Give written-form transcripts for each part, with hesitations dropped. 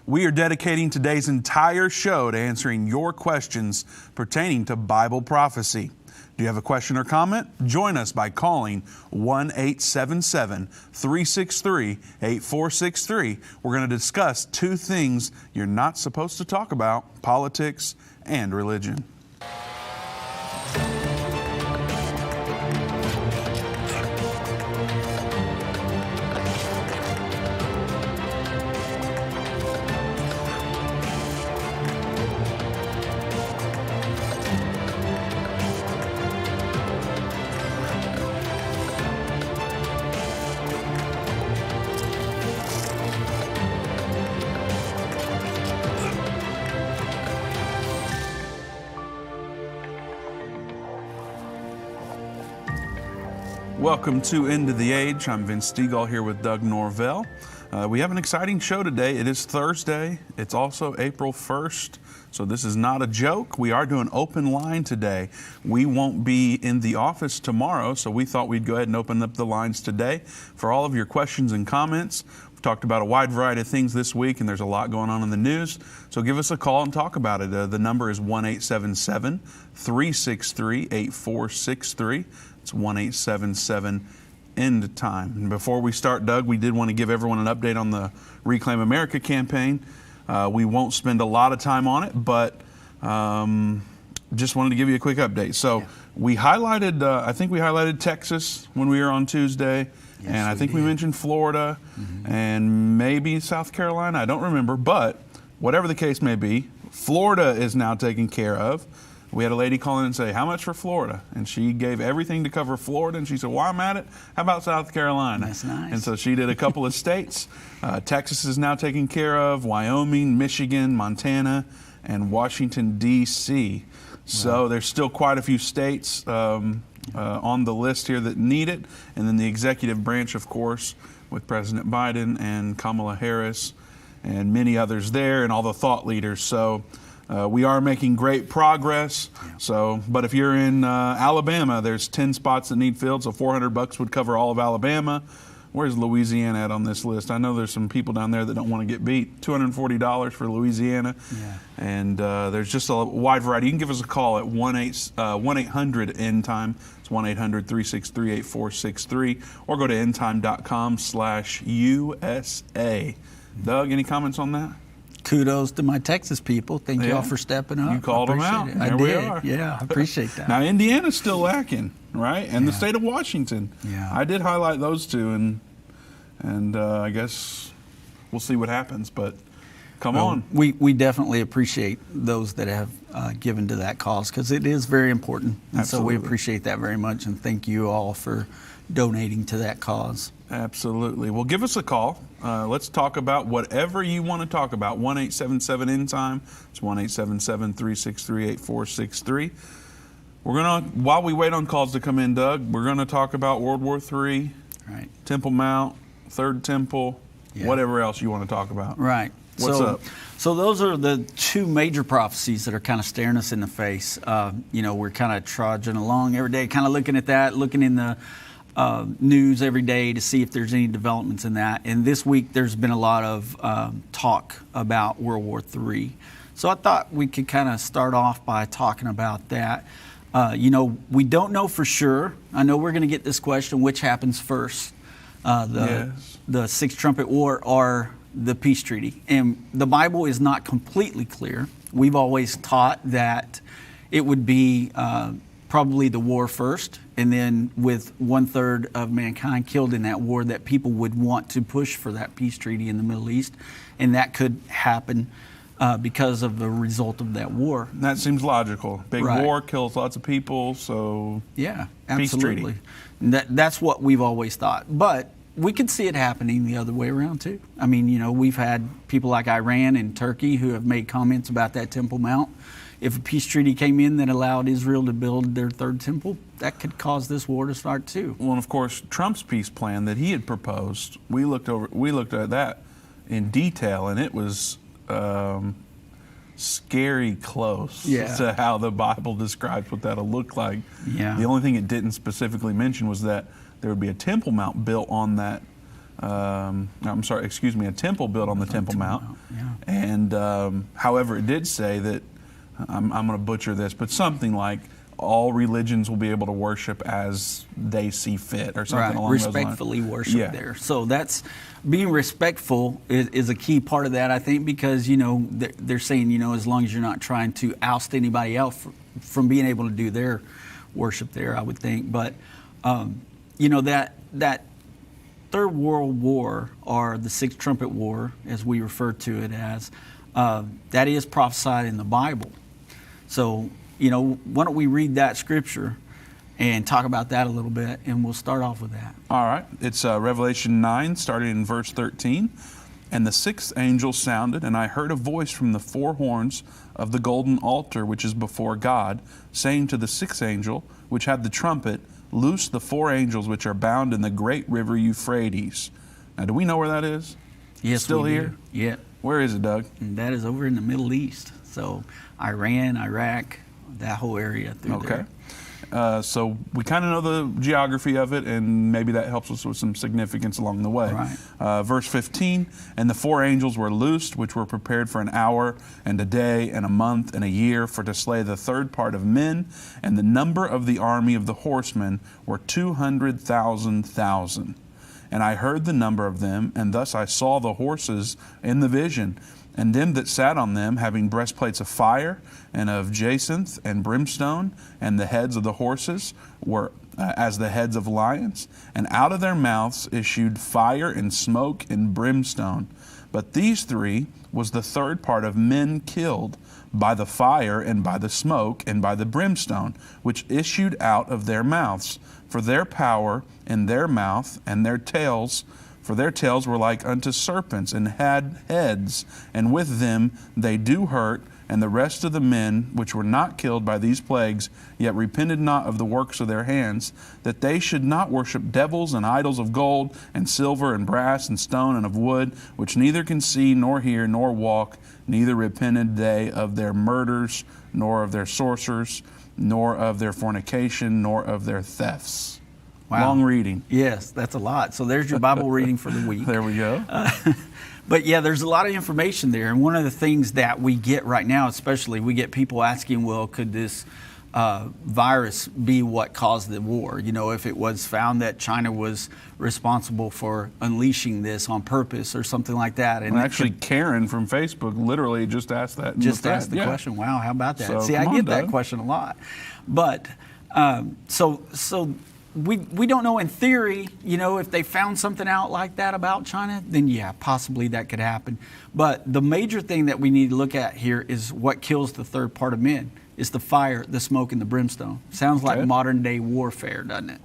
We are dedicating today's entire show to answering your questions pertaining to Bible prophecy. Do you have a question or comment? Join us by calling 1-877-363-8463. We're going to discuss two things you're not supposed to talk about: politics and religion. Welcome to End of the Age. I'm Vince Stegall here with Doug Norvell. We have an exciting show today. It is Thursday. It's also April 1st, so this is not a joke. We are doing open line today. We won't be in the office tomorrow, so we thought we'd go ahead and open up the lines today for all of your questions and comments. We've talked about a wide variety of things this week, and there's a lot going on in the news, so give us a call and talk about it. The number is 1-877-363-8463. It's 1-877 Endtime. And before we start, Doug, we did want to give everyone an update on the Reclaim America campaign. We won't spend a lot of time on it, but just wanted to give you a quick update. So we highlighted, I think we highlighted Texas when we were on Tuesday, and I think we mentioned Florida and maybe South Carolina. I don't remember, but whatever the case may be, Florida is now taken care of. We had a lady call in and say, how much for Florida? And she gave everything to cover Florida. And she said, while I'm at it, how about South Carolina? That's nice. And so she did a couple of states. Texas is now taken care of, Wyoming, Michigan, Montana, and Washington, D.C. So there's still quite a few states on the list here that need it. And then the executive branch, of course, with President Biden and Kamala Harris and many others there and all the thought leaders. So we are making great progress. So, but if you're in Alabama, there's 10 spots that need filled, so $400 would cover all of Alabama. Where's Louisiana at on this list? I know there's some people down there that don't want to get beat. $240 for Louisiana. And there's just a wide variety. You can give us a call at 1-800-ENDTIME. It's 1-800-363-8463, or go to endtime.com/USA. Doug, any comments on that? Kudos to my Texas people. Thank you all for stepping up. You called them out. I did. We are. Yeah, I appreciate that. Now, Indiana's still lacking, right? And the state of Washington. Yeah. I did highlight those two, and I guess we'll see what happens, but come on. We definitely appreciate those that have given to that cause, because it is very important. And Absolutely. So we appreciate that very much, and thank you all for donating to that cause. Absolutely. Well, give us a call. Let's talk about whatever you want to talk about. 1-877-ENDTIME. It's 1-877-363-8463. We're going to, while we wait on calls to come in, Doug, we're going to talk about World War III, right? Temple Mount, Third Temple, whatever else you want to talk about. Right. What's up? So those are the two major prophecies that are kind of staring us in the face. We're kind of trudging along every day, kind of looking at that, looking in the news every day to see if there's any developments in that. And this week there's been a lot of talk about World War III. So I thought we could kind of start off by talking about that. We don't know for sure. I know we're going to get this question, which happens first, the Sixth Trumpet War or the peace treaty. And the Bible is not completely clear. We've always taught that it would be probably the war first, and then with 1/3 of mankind killed in that war, that people would want to push for that peace treaty in the Middle East, and that could happen because of the result of that war. That seems logical. Big war kills lots of people, so absolutely. Peace treaty. That's what we've always thought. But we could see it happening the other way around too. I mean, we've had people like Iran and Turkey who have made comments about that Temple Mount. If a peace treaty came in that allowed Israel to build their third temple, that could cause this war to start too. Well, and of course, Trump's peace plan that he had proposed, we looked at that in detail, and it was scary close to how the Bible describes what that'll look like. The only thing it didn't specifically mention was that there would be a Temple Mount built on that a temple built on the Temple Mount. Yeah. And however, it did say that, I'm going to butcher this, but something like all religions will be able to worship as they see fit, or something along those lines. Respectfully worship there. So that's being respectful is a key part of that, I think, because they're saying as long as you're not trying to oust anybody else from being able to do their worship there, I would think. But that Third World War, or the Sixth Trumpet War, as we refer to it as, that is prophesied in the Bible. So, why don't we read that scripture and talk about that a little bit, and we'll start off with that. All right. It's Revelation 9, starting in verse 13. And the sixth angel sounded, and I heard a voice from the four horns of the golden altar which is before God, saying to the sixth angel, which had the trumpet, loose the four angels which are bound in the great river Euphrates. Now, do we know where that is? Yes, Still we here? do. Yeah. Where is it, Doug? And that is over in the Middle East. So Iran, Iraq, that whole area through there. So we kind of know the geography of it, and maybe that helps us with some significance along the way. Right. Verse 15, and the four angels were loosed, which were prepared for an hour and a day and a month and a year for to slay the third part of men, and the number of the army of the horsemen were 200,000. And I heard the number of them, and thus I saw the horses in the vision, and them that sat on them, having breastplates of fire, and of jacinth and brimstone, and the heads of the horses were as the heads of lions, and out of their mouths issued fire and smoke and brimstone. But these three was the third part of men killed by the fire and by the smoke and by the brimstone, which issued out of their mouths. For their power in their mouth and their tails, for their tails were like unto serpents, and had heads, and with them they do hurt. And the rest of the men which were not killed by these plagues, yet repented not of the works of their hands, that they should not worship devils and idols of gold and silver and brass and stone and of wood, which neither can see nor hear nor walk, neither repented they of their murders, nor of their sorcerers, nor of their fornication, nor of their thefts. Wow. Long reading. Yes, that's a lot. So there's your Bible reading for the week. There we go. But yeah, there's a lot of information there. And one of the things that we get right now, especially, we get people asking, well, could this virus be what caused the war? If it was found that China was responsible for unleashing this on purpose or something like that. And actually, Karen from Facebook literally just asked that. Just asked the question. Wow, how about that? So, See, I get that question a lot. But so we don't know in theory, if they found something out like that about China, then yeah, possibly that could happen. But the major thing that we need to look at here is what kills the third part of men. It's the fire, the smoke, and the brimstone. Sounds like modern day warfare, doesn't it?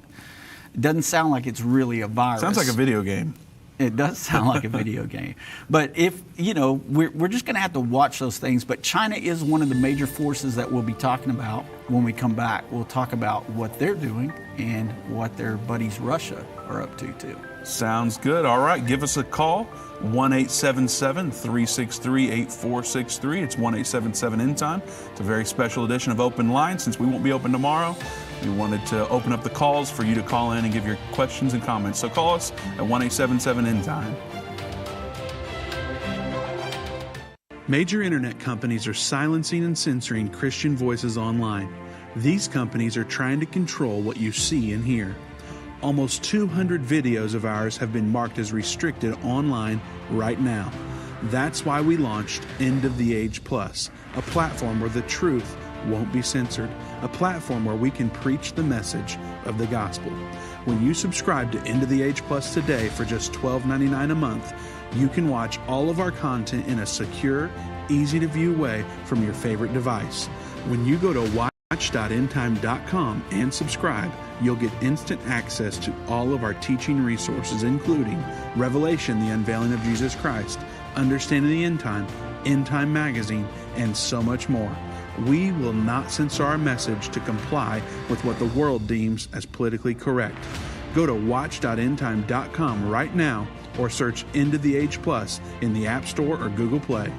It doesn't sound like it's really a virus. Sounds like a video game. It does sound like a video game. But if, we're just going to have to watch those things. But China is one of the major forces that we'll be talking about when we come back. We'll talk about what they're doing and what their buddies Russia are up to, too. Sounds good. All right. Give us a call. 1-877-363-8463. It's 1-877-Endtime. It's a very special edition of Open Line. Since we won't be open tomorrow, we wanted to open up the calls for you to call in and give your questions and comments. So call us at 1-877-Endtime. Major internet companies are silencing and censoring Christian voices online. These companies are trying to control what you see and hear. Almost 200 videos of ours have been marked as restricted online right now. That's why we launched End of the Age Plus, a platform where the truth won't be censored, a platform where we can preach the message of the gospel. When you subscribe to End of the Age Plus today for just $12.99 a month, you can watch all of our content in a secure, easy-to-view way from your favorite device. When you go to watch.endtime.com and subscribe, you'll get instant access to all of our teaching resources, including Revelation, the Unveiling of Jesus Christ, Understanding the End Time, End Time Magazine, and so much more. We will not censor our message to comply with what the world deems as politically correct. Go to watch.endtime.com right now or search End of the Age Plus in the App Store or Google Play.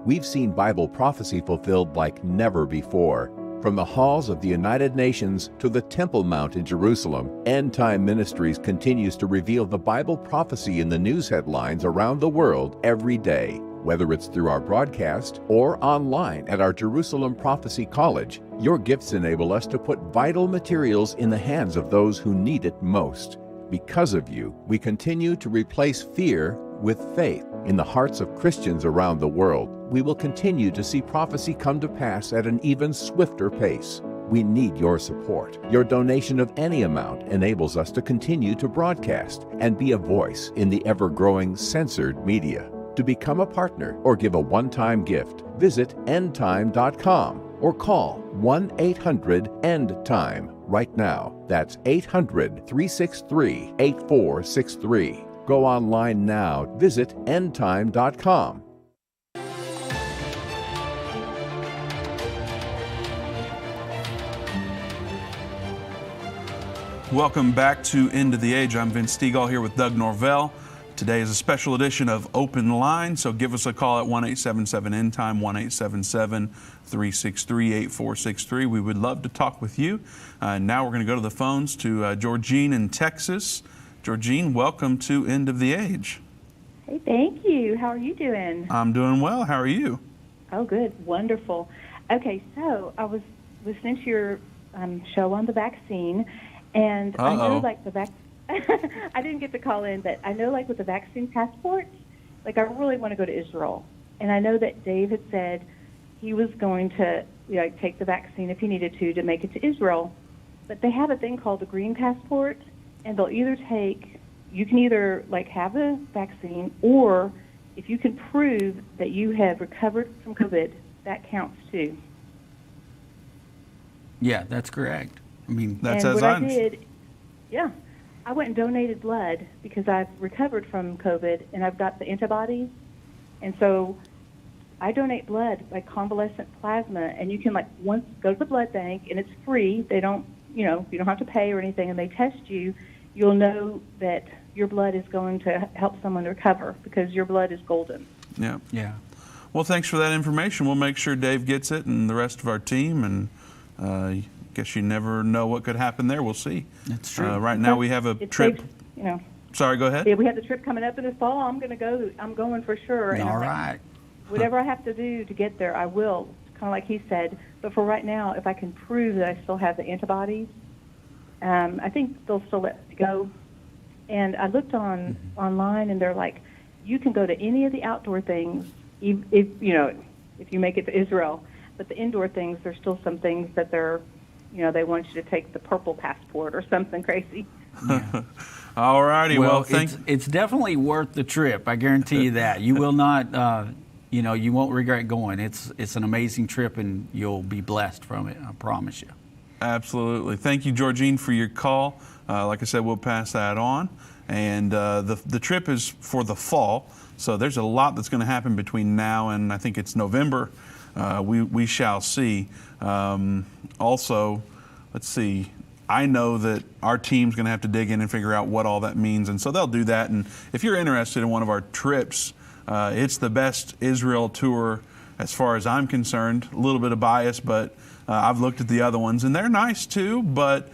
We've seen Bible prophecy fulfilled like never before. From the halls of the United Nations to the Temple Mount in Jerusalem, Endtime Ministries continues to reveal the Bible prophecy in the news headlines around the world every day. Whether it's through our broadcast or online at our Jerusalem Prophecy College, your gifts enable us to put vital materials in the hands of those who need it most. Because of you, we continue to replace fear with faith in the hearts of Christians around the world. We will continue to see prophecy come to pass at an even swifter pace. We need your support. Your donation of any amount enables us to continue to broadcast and be a voice in the ever-growing censored media. To become a partner or give a one-time gift, visit endtime.com or call 1-800-END-TIME right now. That's 800-363-8463. Go online now. Visit endtime.com. Welcome back to End of the Age. I'm Vince Stegall here with Doug Norvell. Today is a special edition of Open Line, so give us a call at 1-877-END-TIME, 1-877-363-8463. We would love to talk with you. Now we're going to go to the phones to Georgine in Texas. Georgine, welcome to End of the Age. Hey, thank you. How are you doing? I'm doing well. How are you? Oh, good. Wonderful. Okay, so I was listening to your show on the vaccine, and I know, like, the vaccine. I didn't get to call in, but I know, like, with the vaccine passports, like, I really want to go to Israel. And I know that Dave had said he was going to, take the vaccine if he needed to make it to Israel. But they have a thing called the green passport, and they'll either you can either, like, have the vaccine, or if you can prove that you have recovered from COVID, that counts too. Yeah, that's correct. I mean, that's and as what I did. Yeah. I went and donated blood because I've recovered from COVID and I've got the antibodies. And so I donate blood, like convalescent plasma, and you can, like, once go to the blood bank, and it's free. They don't, you don't have to pay or anything, and they test you. You'll know that your blood is going to help someone recover because your blood is golden. Yeah. yeah. Well, thanks for that information. We'll make sure Dave gets it and the rest of our team, and guess you never know what could happen there. We'll see. That's true. Right now we have a trip. Sorry, go ahead. Yeah, we have the trip coming up in the fall. I'm going to go. I'm going for sure. All right. Whatever I have to do to get there, I will, kind of like he said. But for right now, if I can prove that I still have the antibodies, I think they'll still let me go. And I looked online, and they're like, you can go to any of the outdoor things if you make it to Israel. But the indoor things, there's still some things that they're, they want you to take the purple passport or something crazy. Yeah. All righty. Well, it's definitely worth the trip. I guarantee you that. You will not, you won't regret going. It's an amazing trip, and you'll be blessed from it. I promise you. Absolutely. Thank you, Georgine, for your call. Like I said, we'll pass that on. And the trip is for the fall, so there's a lot that's going to happen between now and I think it's November. We shall see. Also, let's see. I know that our team's going to have to dig in and figure out what all that means, and so they'll do that. And if you're interested in one of our trips, it's the best Israel tour as far as I'm concerned. A little bit of bias, but I've looked at the other ones, and they're nice too, but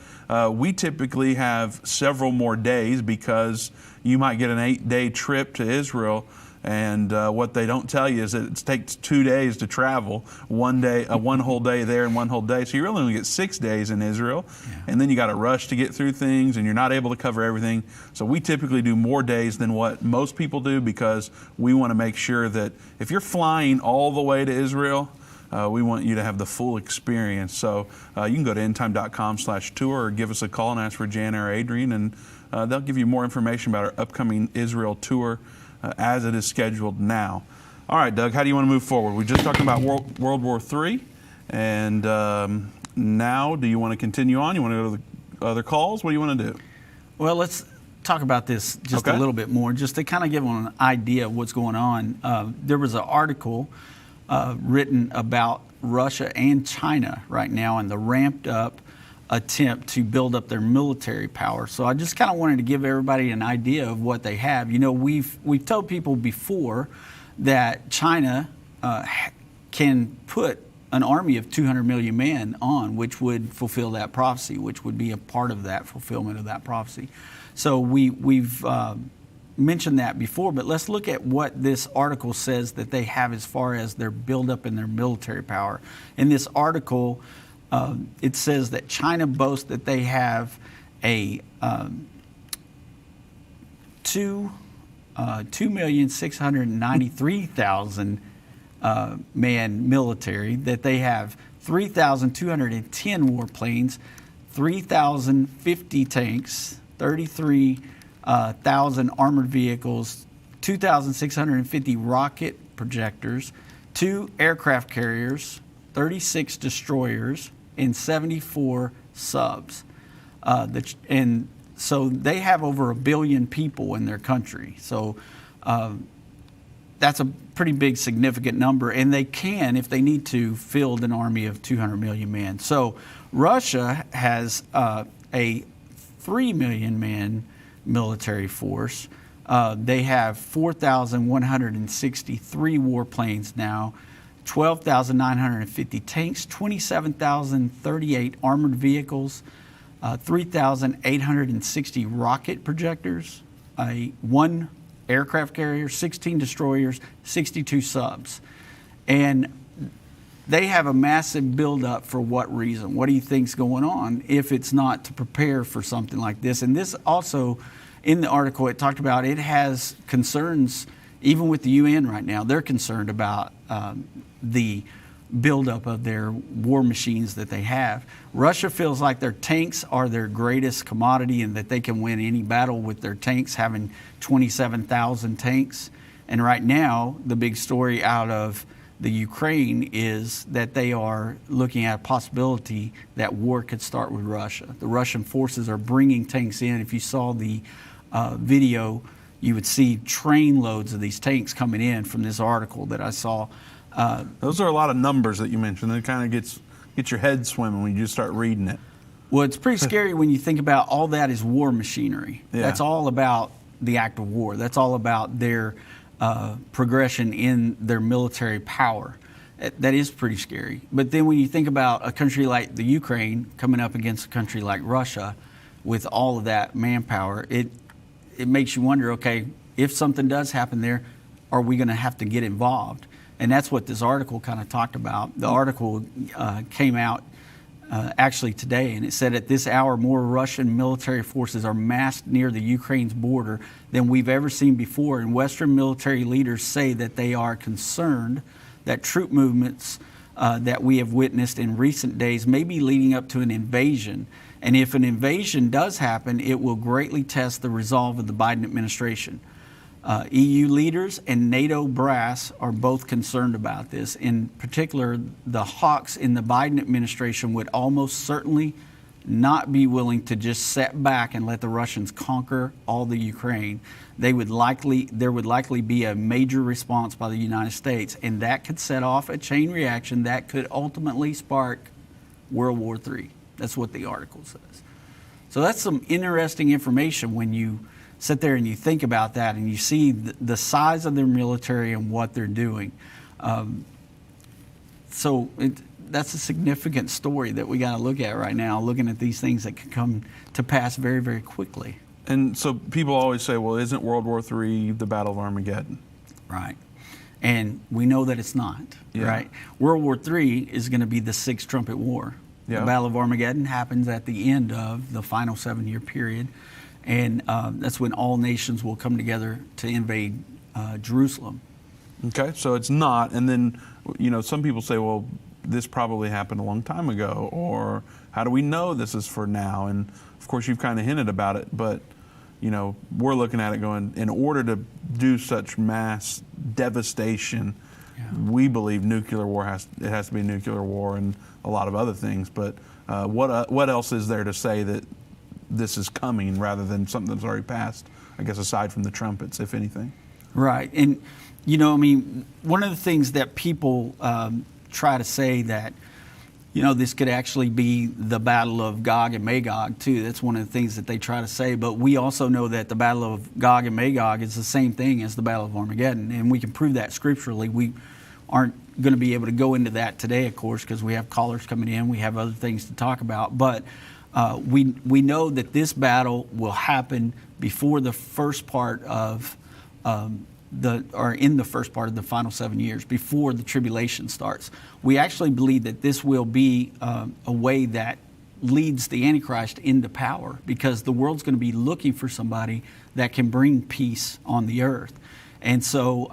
we typically have several more days because you might get an 8-day trip to Israel. And what they don't tell you is that it takes 2 days to travel, one whole day there and one whole day. So you really only get 6 days in Israel. Yeah. And then you got to rush to get through things, and you're not able to cover everything. So we typically do more days than what most people do because we want to make sure that if you're flying all the way to Israel, we want you to have the full experience. So you can go to endtime.com/tour or give us a call and ask for Jan or Adrian, and they'll give you more information about our upcoming Israel tour as it is scheduled now. All right, Doug, how do you want to move forward? We just talked about World War III, and now do you want to continue on? You want to go to the other calls? What do you want to do? Well, let's talk about this just a little bit more, just to kind of give them an idea of what's going on. There was an article written about Russia and China right now and the ramped up attempt to build up their military power. So I just kind of wanted to give everybody an idea of what they have. We've told people before that China can put an army of 200 million men on, which would fulfill that prophecy, which would be a part of that fulfillment of that prophecy. So we've mentioned that before, but let's look at what this article says that they have as far as their buildup in their military power. In this article, it says that China boasts that they have a 2,693,000 man military, that they have 3,210 warplanes, 3,050 tanks, 33,000 armored vehicles, 2,650 rocket projectors, 2 aircraft carriers, 36 destroyers, and 74 subs. And so they have over 1 billion people in their country. So that's a pretty big, significant number. And they can, if they need to, field an army of 200 million men. So Russia has a 3 million man military force. They have 4,163 warplanes now, 12,950 tanks, 27,038 armored vehicles, 3,860 rocket projectors, 1 aircraft carrier, 16 destroyers, 62 subs. And they have a massive buildup for what reason? What do you think's going on if it's not to prepare for something like this? And this also, in the article, it talked about it has concerns, even with the UN right now. They're concerned about the buildup of their war machines that they have. Russia feels like their tanks are their greatest commodity and that they can win any battle with their tanks, having 27,000 tanks. And right now, the big story out of the Ukraine is that they are looking at a possibility that war could start with Russia. The Russian forces are bringing tanks in. If you saw the video, you would see train loads of these tanks coming in from this article that I saw. Those are a lot of numbers that you mentioned. It kind of gets your head swimming when you just start reading it. Well, it's pretty scary when you think about all that is war machinery. Yeah. That's all about the act of war. That's all about their progression in their military power. That is pretty scary. But then when you think about a country like the Ukraine coming up against a country like Russia with all of that manpower, it makes you wonder, okay, if something does happen there, are we going to have to get involved? And that's what this article kind of talked about. The article came out actually today, and it said at this hour, more Russian military forces are massed near the Ukraine's border than we've ever seen before. And Western military leaders say that they are concerned that troop movements that we have witnessed in recent days may be leading up to an invasion. And if an invasion does happen, it will greatly test the resolve of the Biden administration. EU leaders and NATO brass are both concerned about this. In particular, the hawks in the Biden administration would almost certainly not be willing to just sit back and let the Russians conquer all the Ukraine. There would likely be a major response by the United States, and that could set off a chain reaction that could ultimately spark World War III. That's what the article says. So that's some interesting information when you sit there and you think about that and you see the size of their military and what they're doing. That's a significant story that we got to look at right now, looking at these things that can come to pass very, very quickly. And so people always say, well, isn't World War III the Battle of Armageddon? Right. And we know that it's not, Yeah. right? World War III is going to be the Sixth Trumpet War. Yeah. The Battle of Armageddon happens at the end of the final 7-year period. And that's when all nations will come together to invade Jerusalem. Okay, so it's not. And then, some people say, well, this probably happened a long time ago, or how do we know this is for now? And of course, you've kind of hinted about it, but we're looking at it going, in order to do such mass devastation, we believe nuclear war has to be nuclear war and a lot of other things. But what else is there to say that this is coming rather than something that's already passed, I guess, aside from the trumpets, if anything? Right. And, one of the things that people try to say that, this could actually be the battle of Gog and Magog, too. That's one of the things that they try to say. But we also know that the battle of Gog and Magog is the same thing as the battle of Armageddon. And we can prove that scripturally. We aren't going to be able to go into that today, of course, because we have callers coming in. We have other things to talk about. But we know that this battle will happen before the first part of in the first part of the final 7 years, before the tribulation starts. We actually believe that this will be a way that leads the Antichrist into power, because the world's going to be looking for somebody that can bring peace on the earth. And so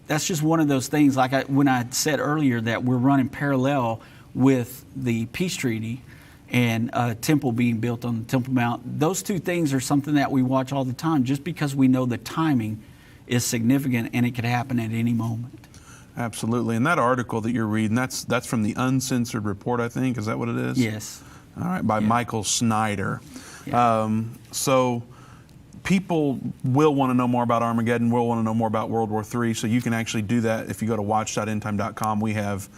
that's just one of those things, like when I said earlier that we're running parallel with the peace treaty and a temple being built on the Temple Mount. Those two things are something that we watch all the time, just because we know the timing is significant and it could happen at any moment. Absolutely. And that article that you're reading, that's from the Uncensored Report, I think. Is that what it is? Yes. All right, by Michael Snyder. Yeah. So people will want to know more about Armageddon, will want to know more about World War III, so you can actually do that if you go to watch.endtime.com. We have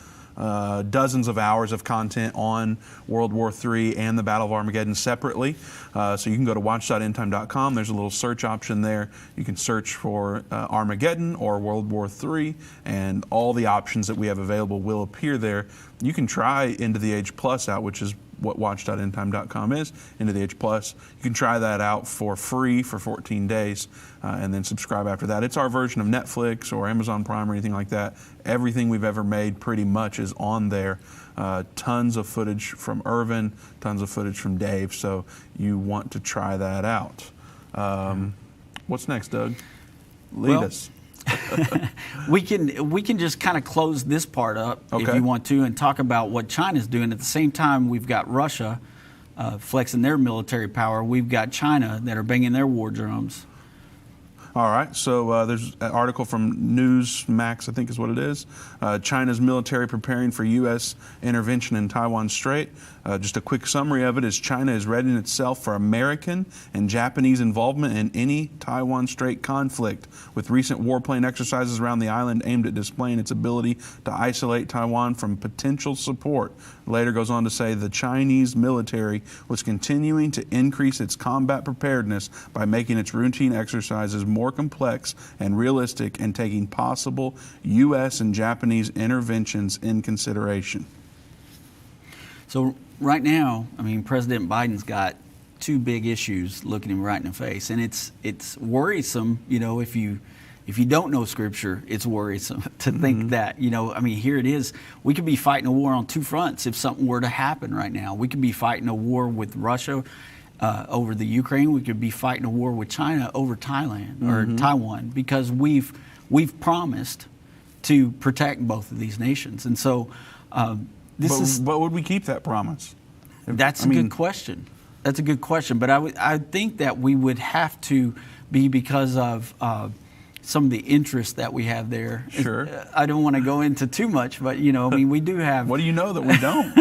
dozens of hours of content on World War III and the Battle of Armageddon separately. So you can go to watch.endtime.com. There's a little search option there. You can search for Armageddon or World War III, and all the options that we have available will appear there. You can try End of the Age Plus out, which is what watch.endtime.com is, End of the Age Plus. You can try that out for free for 14 days and then subscribe after that. It's our version of Netflix or Amazon Prime or anything like that. Everything we've ever made pretty much is on there. Tons of footage from Irvin, tons of footage from Dave, so you want to try that out. What's next, Doug? Lead us. We can just kind of close this part up if you want to, and talk about what China's doing. At the same time, we've got Russia flexing their military power. We've got China that are banging their war drums. All right, so there's an article from Newsmax, I think is what it is. China's military preparing for U.S. intervention in Taiwan Strait. Just a quick summary of it is China is readying itself for American and Japanese involvement in any Taiwan Strait conflict, with recent warplane exercises around the island aimed at displaying its ability to isolate Taiwan from potential support. Later goes on to say the Chinese military was continuing to increase its combat preparedness by making its routine exercises more complex and realistic, and taking possible U.S. and Japanese interventions in consideration. So right now, I mean, President Biden's got two big issues looking him right in the face, and it's worrisome. You know, if you don't know Scripture, it's worrisome to think that, you know, I mean, here it is. We could be fighting a war on two fronts if something were to happen right now. We could be fighting a war with Russia over the Ukraine. We could be fighting a war with China over Thailand or Taiwan, because we've promised to protect both of these nations. And so But would we keep that promise? That's a good question. That's a good question. But I think that we would have to be, because of some of the interest that we have there. Sure. I don't want to go into too much, but, you know, I mean, we do have... What do you know that we don't?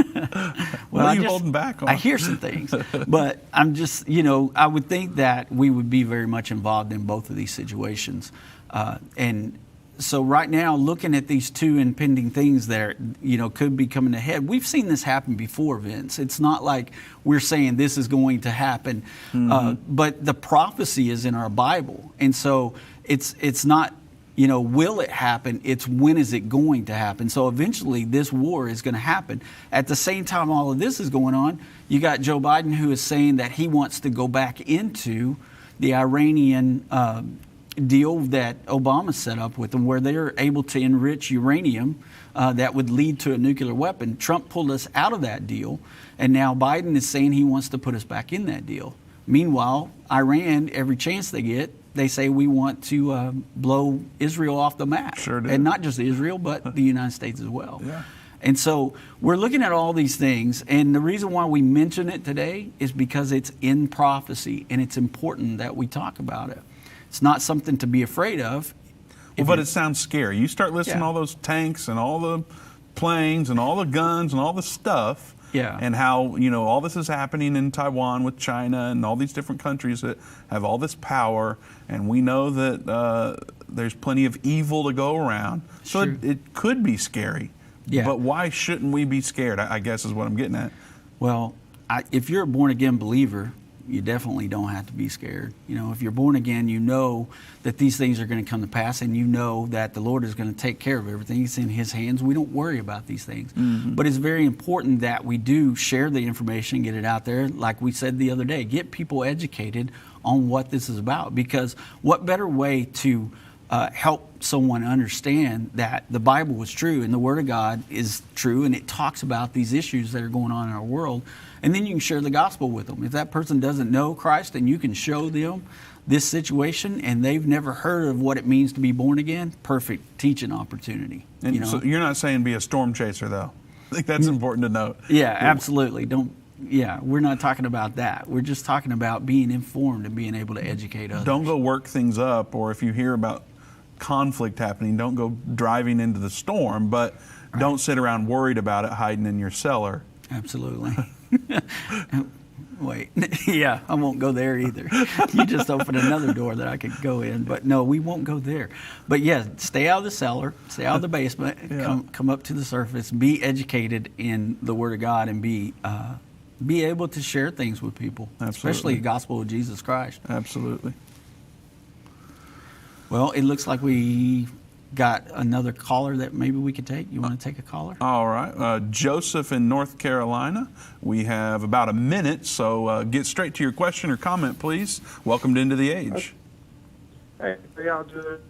What are you holding back on? I hear some things. But I'm just, you know, I would think that we would be very much involved in both of these situations. And so right now, looking at these two impending things that, you know, could be coming ahead, we've seen this happen before, Vince. It's not like we're saying this is going to happen, but the prophecy is in our Bible. And so it's not, you know, will it happen? It's when is it going to happen? So eventually this war is going to happen. At the same time all of this is going on, you got Joe Biden, who is saying that he wants to go back into the Iranian deal that Obama set up with them, where they're able to enrich uranium that would lead to a nuclear weapon. Trump pulled us out of that deal, and now Biden is saying he wants to put us back in that deal. Meanwhile, Iran, every chance they get, they say we want to blow Israel off the map. Sure do. And not just Israel, but the United States as well. Yeah. And so we're looking at all these things, and the reason why we mention it today is because it's in prophecy, and it's important that we talk about it. It's not something to be afraid of. Well, but it sounds scary. You start listing all those tanks and all the planes and all the guns and all the stuff, and how, you know, all this is happening in Taiwan with China and all these different countries that have all this power, and we know that there's plenty of evil to go around. So it could be scary. Yeah. But why shouldn't we be scared, I guess is what I'm getting at. Well, if you're a born-again believer, you definitely don't have to be scared. If you're born again, you know that these things are going to come to pass, and you know that the Lord is going to take care of everything. It's in His hands. We don't worry about these things. Mm-hmm. But it's very important that we do share the information, get it out there. Like we said the other day, get people educated on what this is about, because what better way to help someone understand that the Bible is true and the Word of God is true, and it talks about these issues that are going on in our world, and then you can share the gospel with them. If that person doesn't know Christ, and you can show them this situation and they've never heard of what it means to be born again, perfect teaching opportunity. And so you're not saying be a storm chaser, though. I think that's important to note. Yeah, absolutely. We're not talking about that. We're just talking about being informed and being able to educate others. Don't go work things up, or if you hear about conflict happening, don't go driving into the storm, but don't sit around worried about it hiding in your cellar. Absolutely. Wait, yeah, I won't go there either. You just opened another door that I could go in, but no, we won't go there. But yeah, stay out of the cellar, stay out of the basement, come up to the surface, be educated in the Word of God, and be able to share things with people, especially the gospel of Jesus Christ. Absolutely. Well, it looks like we got another caller that maybe we could take. You want to take a caller? All right. Joseph in North Carolina. We have about a minute, so get straight to your question or comment, please. Welcome to Into the Age. Hey, how y'all doing?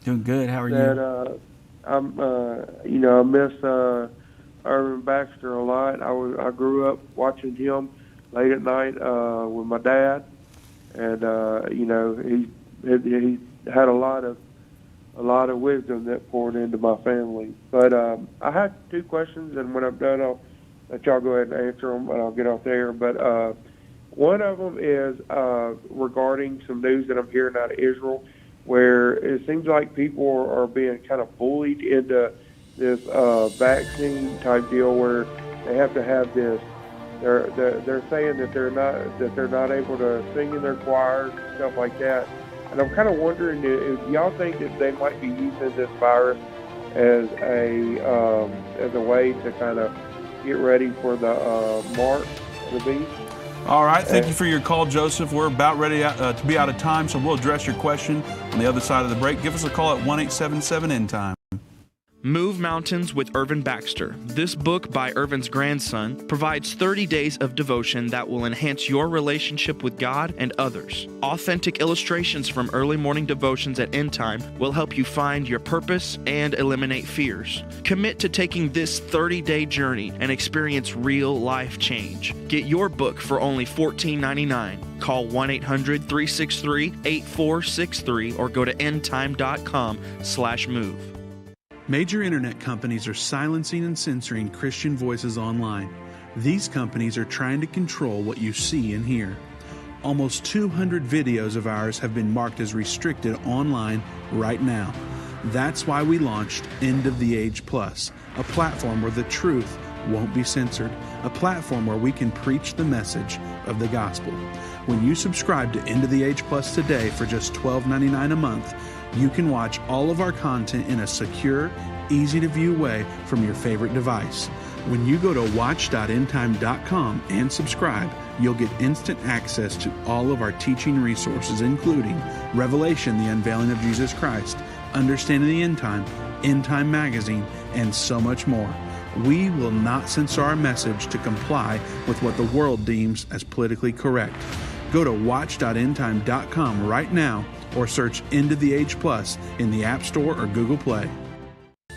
Doing good. How are you? I miss Irvin Baxter a lot. I grew up watching him late at night with my dad, and he had a lot of wisdom that poured into my family. But I had two questions, and when I'm done, I'll let y'all go ahead and answer them, and I'll get off there. But one of them is regarding some news that I'm hearing out of Israel, where it seems like people are being kind of bullied into this vaccine type deal, where they have to have this. They're saying that they're not able to sing in their choirs and stuff like that. And I'm kind of wondering if y'all think that they might be using this virus as a way to kind of get ready for the mark of the beast. All right. Thank you for your call, Joseph. We're about ready to be out of time, so we'll address your question on the other side of the break. Give us a call at 1-877-ENDTIME. Move Mountains with Irvin Baxter. This book by Irvin's grandson provides 30 days of devotion that will enhance your relationship with God and others. Authentic illustrations from early morning devotions at Endtime will help you find your purpose and eliminate fears. Commit to taking this 30-day journey and experience real life change. Get your book for only $14.99. Call 1-800-363-8463 or go to endtime.com/move. Major internet companies are silencing and censoring Christian voices online. These companies are trying to control what you see and hear. Almost 200 videos of ours have been marked as restricted online right now. That's why we launched End of the Age Plus, a platform where the truth won't be censored, a platform where we can preach the message of the gospel. When you subscribe to End of the Age Plus today for just $12.99 a month, you can watch all of our content in a secure, easy-to-view way from your favorite device. When you go to watch.endtime.com and subscribe, you'll get instant access to all of our teaching resources, including Revelation, the Unveiling of Jesus Christ, Understanding the End Time, End Time Magazine, and so much more. We will not censor our message to comply with what the world deems as politically correct. Go to watch.endtime.com right now or search End of the Age Plus in the App Store or Google Play.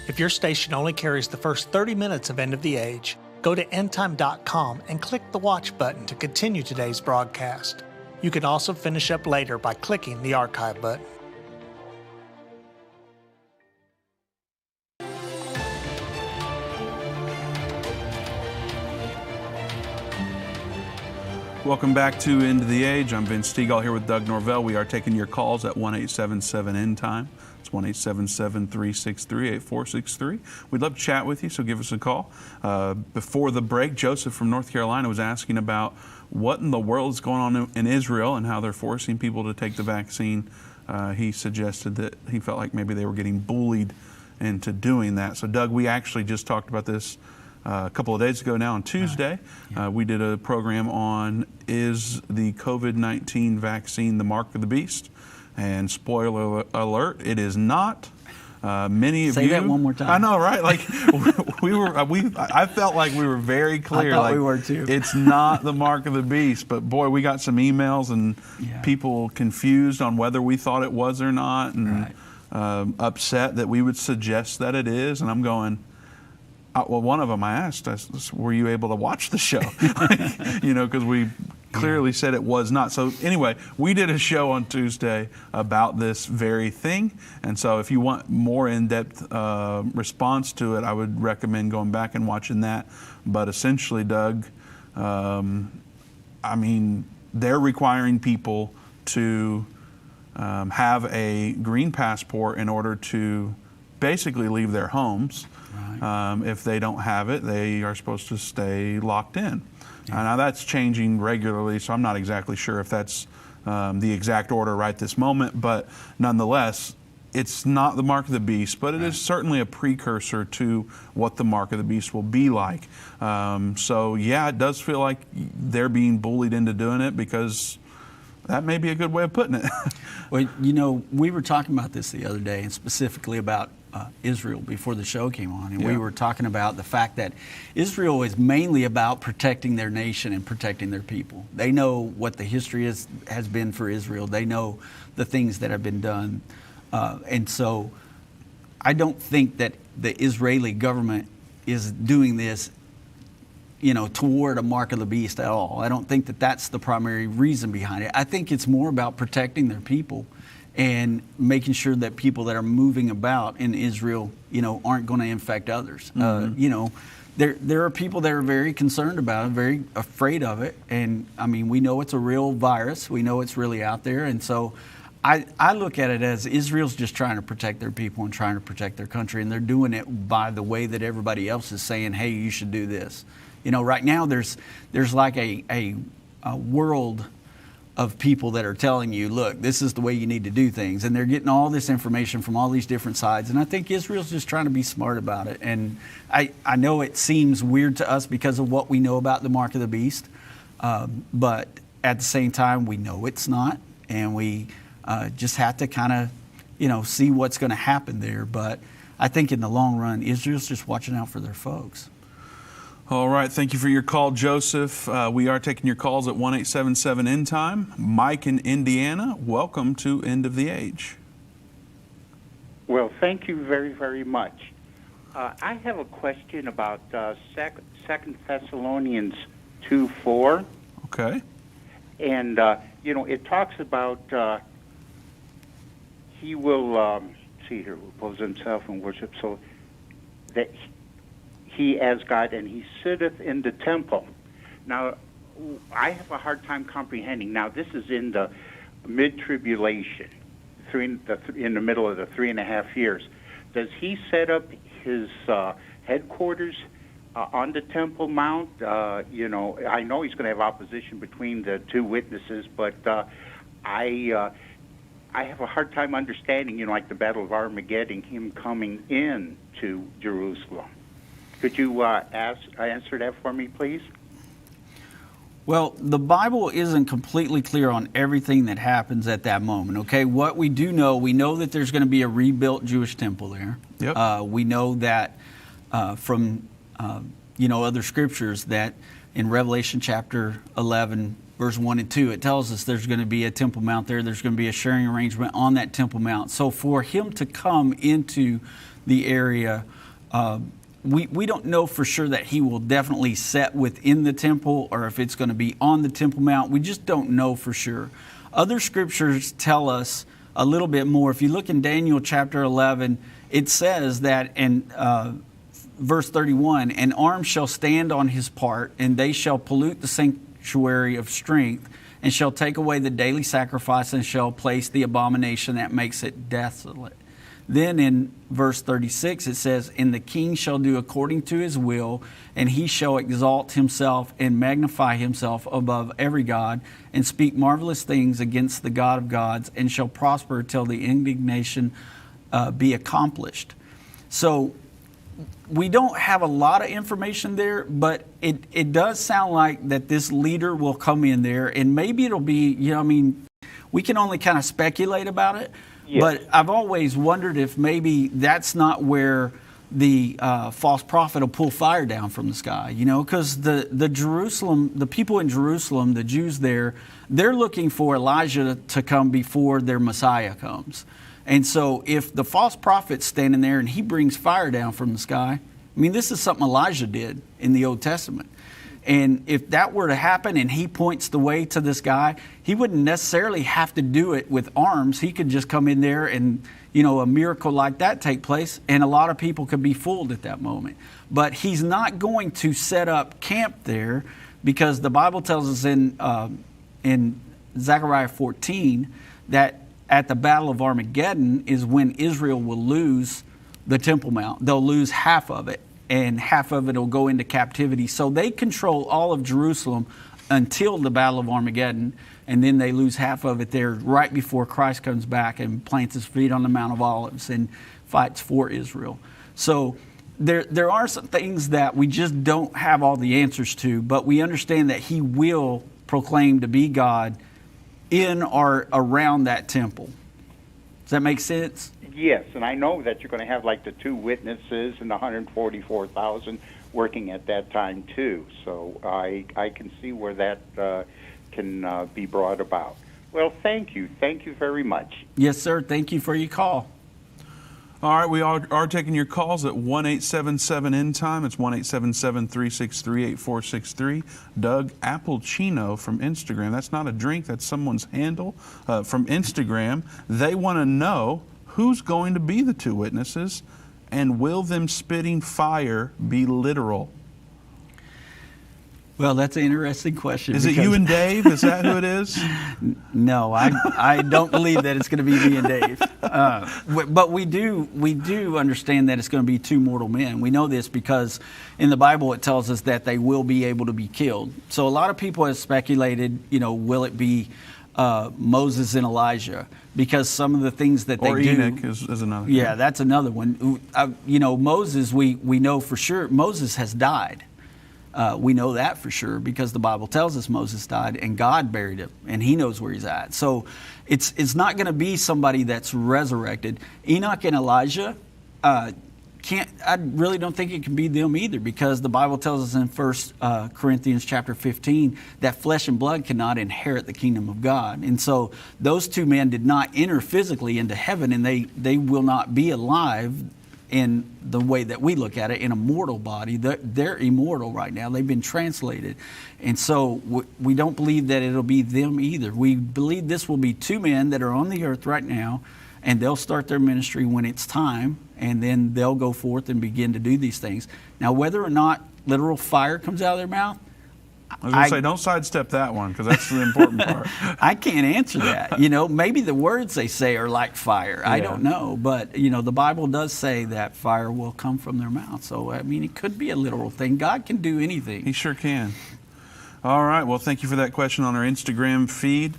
If your station only carries the first 30 minutes of End of the Age, go to endtime.com and click the Watch button to continue today's broadcast. You can also finish up later by clicking the Archive button. Welcome back to End of the Age. I'm Vince Stegall here with Doug Norvell. We are taking your calls at 1-877-END-TIME. It's 1-877-363-8463. We'd love to chat with you, so give us a call. Before the break, Joseph from North Carolina was asking about what in the world is going on in Israel and how they're forcing people to take the vaccine. He suggested that he felt like maybe they were getting bullied into doing that. So, Doug, we actually just talked about this a couple of days ago now on Tuesday. We did a program on, is the COVID-19 vaccine the mark of the beast? And spoiler alert, it is not. Many of you say that one more time. I know, right? Like I felt like we were very clear. I thought like, we were too. It's not the mark of the beast. But boy, we got some emails and people confused on whether we thought it was or not, and upset that we would suggest that it is. And I'm going, well, one of them I asked, were you able to watch the show? Because we clearly said it was not. So anyway, we did a show on Tuesday about this very thing. And so if you want more in-depth response to it, I would recommend going back and watching that. But essentially, Doug, they're requiring people to have a green passport in order to basically leave their homes. If they don't have it, they are supposed to stay locked in. Now that's changing regularly, so I'm not exactly sure if that's the exact order right this moment, but nonetheless, it's not the mark of the beast, but it is certainly a precursor to what the mark of the beast will be like. So yeah, it does feel like they're being bullied into doing it, because that may be a good way of putting it. Well, we were talking about this the other day, and specifically about Israel before the show came on. And we were talking about the fact that Israel is mainly about protecting their nation and protecting their people. They know what the history has been for Israel. They know the things that have been done. And so I don't think that the Israeli government is doing this toward a mark of the beast at all. I don't think that that's the primary reason behind it. I think it's more about protecting their people and making sure that people that are moving about in Israel, aren't going to infect others. There are people that are very concerned about it, very afraid of it. And we know it's a real virus. We know it's really out there. And so I look at it as Israel's just trying to protect their people and trying to protect their country. And they're doing it by the way that everybody else is saying, hey, you should do this. Right now there's like a world of people that are telling you, look, this is the way you need to do things. And they're getting all this information from all these different sides. And I think Israel's just trying to be smart about it. And I know it seems weird to us because of what we know about the mark of the beast. But at the same time, we know it's not. And we just have to kind of, see what's going to happen there. But I think in the long run, Israel's just watching out for their folks. All right, thank you for your call, Joseph. We are taking your calls at 1-877-Endtime. Mike in Indiana, welcome to End of the Age. Well, thank you very, very much. I have a question about 2 Thessalonians 2:4. Okay. And, it talks about he will, repose himself in worship, so that he as God, and he sitteth in the temple. Now, I have a hard time comprehending. Now, this is in the mid-tribulation, in the middle of the 3.5 years. Does he set up his headquarters on the Temple Mount? I know he's going to have opposition between the two witnesses, but I have a hard time understanding, like the Battle of Armageddon, him coming in to Jerusalem. Could you answer that for me, please? Well, the Bible isn't completely clear on everything that happens at that moment, okay? What we do know, we know that there's going to be a rebuilt Jewish temple there. Yep. We know that from, other scriptures that in Revelation chapter 11, verse 1 and 2, it tells us there's going to be a Temple Mount there. There's going to be a sharing arrangement on that Temple Mount. So for him to come into the area, we don't know for sure that he will definitely set within the temple or if it's going to be on the Temple Mount. We just don't know for sure. Other scriptures tell us a little bit more. If you look in Daniel chapter 11, it says that in verse 31, an arm shall stand on his part, and they shall pollute the sanctuary of strength, and shall take away the daily sacrifice, and shall place the abomination that makes it desolate. Then in verse 36 it says, and the king shall do according to his will, and he shall exalt himself and magnify himself above every god, and speak marvelous things against the God of gods, and shall prosper till the indignation be accomplished. So we don't have a lot of information there, but it does sound like that this leader will come in there, and maybe it'll be, we can only kind of speculate about it. Yes. But I've always wondered if maybe that's not where the false prophet will pull fire down from the sky, because the people in Jerusalem, the Jews there, they're looking for Elijah to come before their Messiah comes. And so if the false prophet's standing there and he brings fire down from the sky, this is something Elijah did in the Old Testament. And if that were to happen and he points the way to this guy, he wouldn't necessarily have to do it with arms. He could just come in there and, a miracle like that take place, and a lot of people could be fooled at that moment. But he's not going to set up camp there, because the Bible tells us in Zechariah 14 that at the Battle of Armageddon is when Israel will lose the Temple Mount. They'll lose half of it, and half of it will go into captivity. So they control all of Jerusalem until the Battle of Armageddon, and then they lose half of it there right before Christ comes back and plants his feet on the Mount of Olives and fights for Israel. So there are some things that we just don't have all the answers to, but we understand that he will proclaim to be God in or around that temple. Does that make sense? Yes, and I know that you're going to have like the 2 witnesses and the 144,000 working at that time too. So I can see where that can be brought about. Well, thank you. Thank you very much. Yes, sir. Thank you for your call. All right, we are taking your calls at 1-877-Endtime. It's 1-877-363-8463. Doug Applecino from Instagram. That's not a drink, that's someone's handle from Instagram. They want to know who's going to be the 2 witnesses, and will them spitting fire be literal? Well, that's an interesting question. Is it you and Dave? Is that who it is? No, I don't believe that it's going to be me and Dave. But we do understand that it's going to be 2 mortal men. We know this because in the Bible it tells us that they will be able to be killed. So a lot of people have speculated, will it be Moses and Elijah? Because some of the things that they do. Or Enoch is another. Yeah, that's another one. Moses, we know for sure Moses has died. We know that for sure because the Bible tells us Moses died and God buried him, and he knows where he's at. So it's not going to be somebody that's resurrected. Enoch and Elijah, I really don't think it can be them either, because the Bible tells us in 1 Corinthians chapter 15 that flesh and blood cannot inherit the kingdom of God. And so those 2 men did not enter physically into heaven, and they will not be alive in the way that we look at it, in a mortal body. They're immortal right now. They've been translated. And so we don't believe that it'll be them either. We believe this will be 2 men that are on the earth right now, and they'll start their ministry when it's time, and then they'll go forth and begin to do these things. Now, whether or not literal fire comes out of their mouth, I was going to say, don't sidestep that one, because that's the important part. I can't answer that. Maybe the words they say are like fire. Yeah. I don't know. But, the Bible does say that fire will come from their mouth. So, it could be a literal thing. God can do anything. He sure can. All right. Well, thank you for that question on our Instagram feed.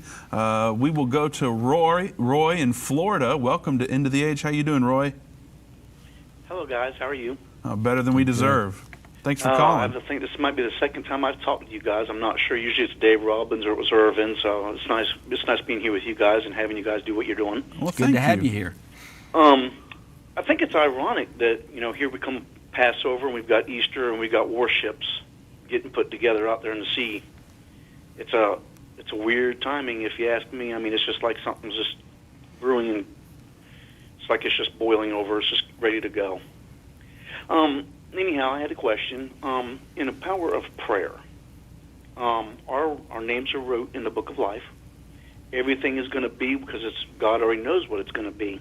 We will go to Roy in Florida. Welcome to End of the Age. How you doing, Roy? Hello, guys. How are you? Better than we deserve. Thanks for calling. I think this might be the second time I've talked with you guys. I'm not sure. Usually it's Dave Robbins or it was Irvin. So it's nice. It's nice being here with you guys and having you guys do what you're doing. Well, good to have you here. I think it's ironic that here we come Passover and we've got Easter and we've got warships getting put together out there in the sea. It's a weird timing, if you ask me. It's just like something's just brewing, and it's like it's just boiling over. It's just ready to go. Anyhow, I had a question. In the power of prayer, our names are wrote in the book of life. Everything is going to be because God already knows what it's going to be.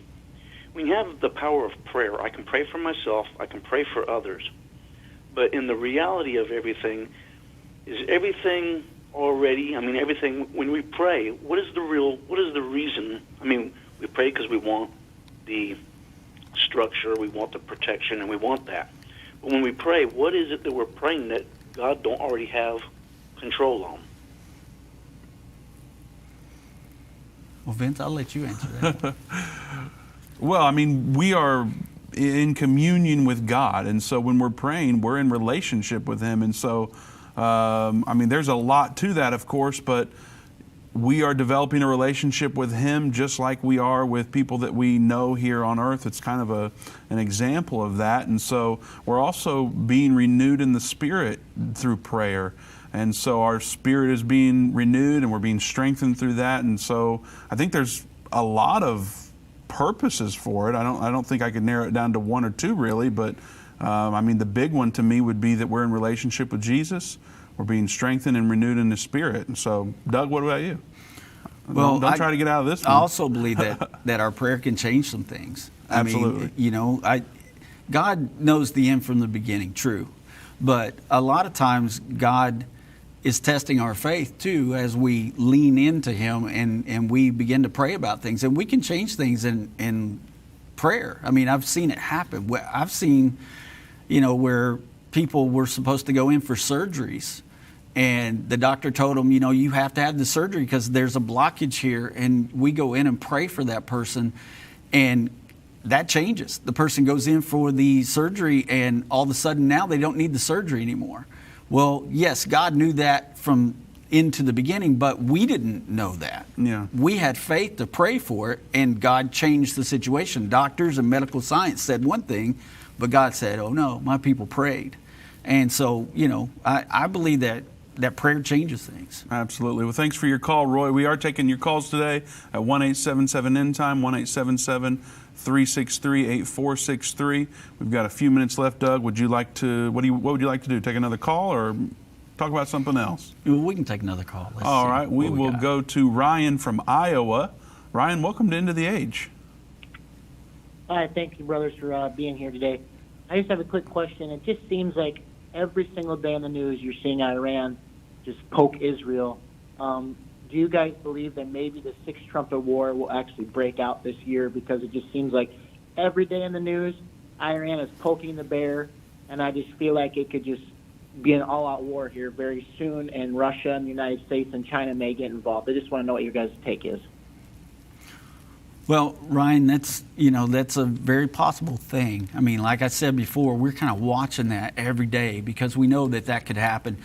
When you have the power of prayer, I can pray for myself, I can pray for others. But in the reality of everything, is everything already, everything, when we pray, what is the reason? We pray because we want the structure, we want the protection, and we want that. But when we pray, what is it that we're praying that God don't already have control on? Well, Vince, I'll let you answer that. Well, we are in communion with God. And so when we're praying, we're in relationship with Him. And so, I mean, there's a lot to that, of course, but we are developing a relationship with Him just like we are with people that we know here on earth. It's kind of an example of that. And so we're also being renewed in the Spirit through prayer. And so our spirit is being renewed and we're being strengthened through that. And so I think there's a lot of purposes for it. I don't think I could narrow it down to one or two really, but I mean, the big one to me would be that we're in relationship with Jesus. We're being strengthened and renewed in the Spirit. And so, Doug, what about you? Well, don't try to get out of this one. I also believe that our prayer can change some things. Absolutely. I mean, you know, God knows the end from the beginning, true. But a lot of times God is testing our faith too as we lean into Him and we begin to pray about things. And we can change things in prayer. I mean, I've seen it happen. I've seen, you know, where people were supposed to go in for surgeries and the doctor told them, you know, you have to have the surgery because there's a blockage here. And we go in and pray for that person and that changes. The person goes in for the surgery and all of a sudden now they don't need the surgery anymore. Well, yes, God knew that from into the beginning, but we didn't know that. Yeah. We had faith to pray for it, and God changed the situation. Doctors and medical science said one thing, but God said, oh no, my people prayed. And so, you know, I believe that prayer changes things. Absolutely. Well, thanks for your call, Roy. We are taking your calls today at 1-877-Endtime, 1-877-363-8463. We've got a few minutes left, Doug. What would you like to do? Take another call or talk about something else? Well, we can take another call. All right. We will go to Ryan from Iowa. Ryan, welcome to End of the Age. Hi, thank you, brothers, for being here today. I just have a quick question. It just seems like every single day in the news you're seeing Iran just poke Israel. Do you guys believe that maybe the Sixth Trumpet War will actually break out this year? Because it just seems like every day in the news, Iran is poking the bear, and I just feel like it could just be an all-out war here very soon, and Russia and the United States and China may get involved. I just want to know what your guys' take is. Well, Ryan, that's a very possible thing. I mean, like I said before, we're kind of watching that every day because we know that could happen.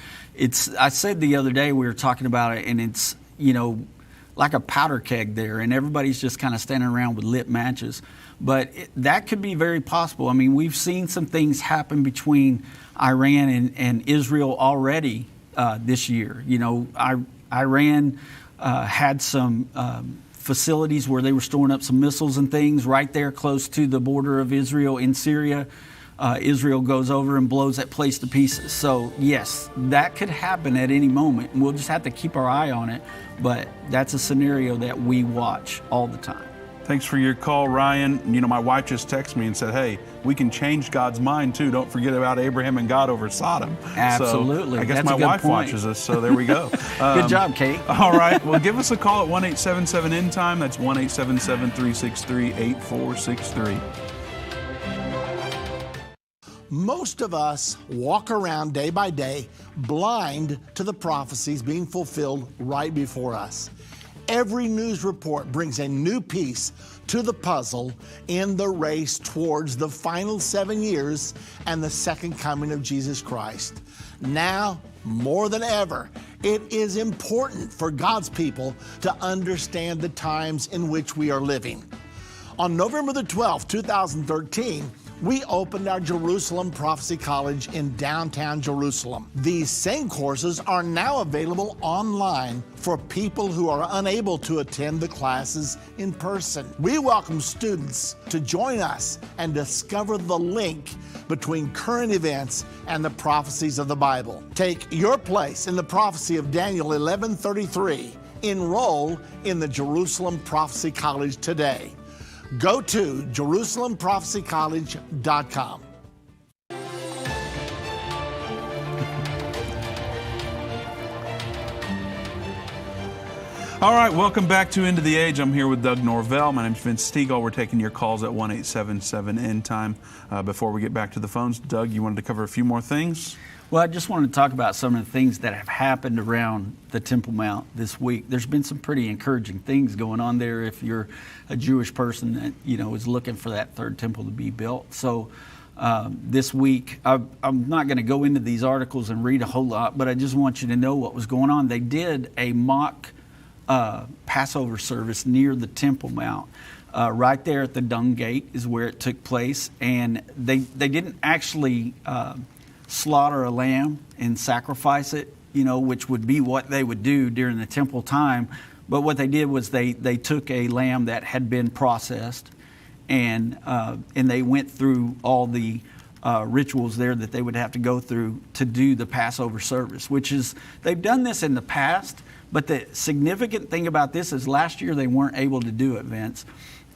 I said the other day we were talking about it, and it's, you know, like a powder keg there, and everybody's just kind of standing around with lit matches. But that could be very possible. I mean, we've seen some things happen between Iran and Israel already this year. You know, Iran had some facilities where they were storing up some missiles and things right there close to the border of Israel in Syria. Israel goes over and blows that place to pieces. So yes, that could happen at any moment. And we'll just have to keep our eye on it. But that's a scenario that we watch all the time. Thanks for your call, Ryan. You know, my wife just texted me and said, hey, we can change God's mind too. Don't forget about Abraham and God over Sodom. Absolutely. So I guess that's my wife watches us, so there we go. Good job, Kate. All right. Well, give us a call at 1-877-Endtime. That's 1-877-363-8463. Most of us walk around day by day blind to the prophecies being fulfilled right before us. Every news report brings a new piece to the puzzle in the race towards the final 7 years and the second coming of Jesus Christ. Now, more than ever, it is important for God's people to understand the times in which we are living. On November the 12th, 2013, we opened our Jerusalem Prophecy College in downtown Jerusalem. These same courses are now available online for people who are unable to attend the classes in person. We welcome students to join us and discover the link between current events and the prophecies of the Bible. Take your place in the prophecy of Daniel 11:33. Enroll in the Jerusalem Prophecy College today. Go to JerusalemProphecyCollege.com. All right, welcome back to End of the Age. I'm here with Doug Norvell. My name's Vince Stegall. We're taking your calls at 1-877-Endtime. Before we get back to the phones, Doug, you wanted to cover a few more things? Well, I just wanted to talk about some of the things that have happened around the Temple Mount this week. There's been some pretty encouraging things going on there if you're a Jewish person that, is looking for that third temple to be built. So this week, I'm not going to go into these articles and read a whole lot, but I just want you to know what was going on. They did a mock Passover service near the Temple Mount. Right there at the Dung Gate is where it took place, and they didn't actually slaughter a lamb and sacrifice it, which would be what they would do during the temple time. But what they did was they took a lamb that had been processed, and they went through all the rituals there that they would have to go through to do the Passover service, which is, they've done this in the past, but the significant thing about this is last year they weren't able to do it, Vince,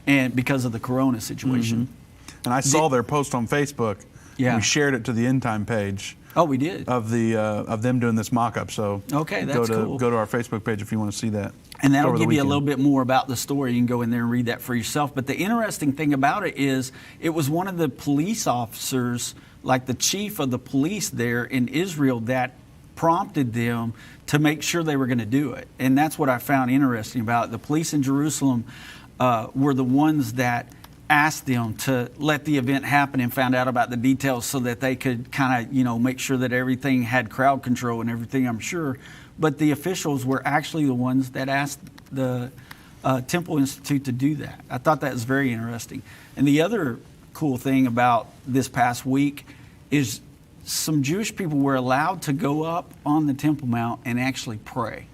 and because of the corona situation. Mm-hmm. And I saw their post on Facebook. Yeah. We shared it to the Endtime page. Oh, we did? Of them doing this mock-up. So okay, that's cool. Go to our Facebook page if you want to see that. And that'll give you a little bit more about the story. You can go in there and read that for yourself. But the interesting thing about it is it was one of the police officers, like the chief of the police there in Israel, that prompted them to make sure they were going to do it. And that's what I found interesting about it. The police in Jerusalem were the ones that asked them to let the event happen and found out about the details so that they could kind of, make sure that everything had crowd control and everything, I'm sure. But the officials were actually the ones that asked the Temple Institute to do that. I thought that was very interesting. And the other cool thing about this past week is some Jewish people were allowed to go up on the Temple Mount and actually pray.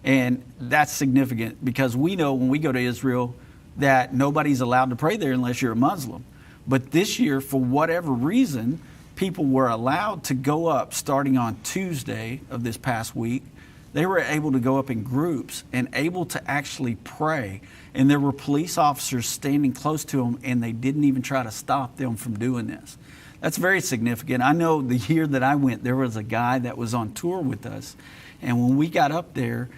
And that's significant because we know when we go to Israel that nobody's allowed to pray there unless you're a Muslim. But this year, for whatever reason, people were allowed to go up starting on Tuesday of this past week. They were able to go up in groups and able to actually pray. And there were police officers standing close to them, and they didn't even try to stop them from doing this. That's very significant. I know the year that I went, there was a guy that was on tour with us. And when we got up there,